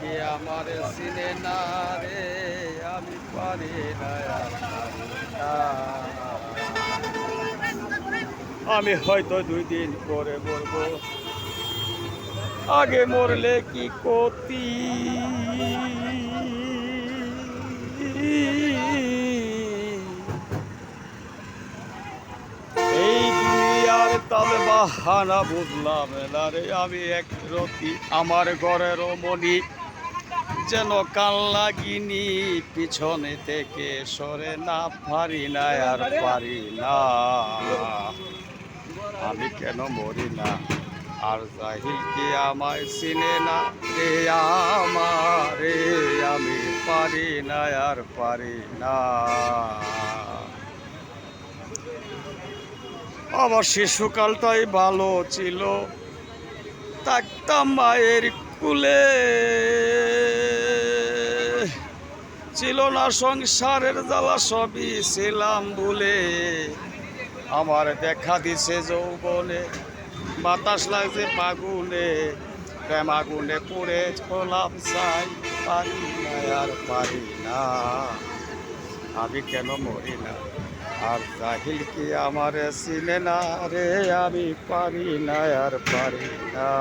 কি আমার চিনে না রে আমি পারি না আর পারি না। আমি হয়তো 2 দিন পরে মরবো, আগে মরলে কি ক্ষতি। এই দুনিয়ার তালে বাহানা বুঝলাম না রে আমি এক রতি। আমার ঘরের মনি যেন কান লাগিনি, পিছনে থেকে সরে না পারি না আর পারি না। আমি কেন মরি না আর জাহিল কি আমায় চিনে না রে আমারে, আমি পারি না আর পারি না। আমার শিশুকালটাই ভালো ছিল, থাকতাম মায়ের কুলে, ছিল না সংসারের জ্বালা সবই ছিলাম ভুলে। আমার দেখা দিছে যৌবনে, বাতাস লাগছে ফাগুনে, প্রেম আগুনে পুড়ে খোলাম চাই, পারি না আর পারি না। আমি কেন মরি না আর জাহিল কি আমার চিনে না রে আমি পারি না আর পারি না।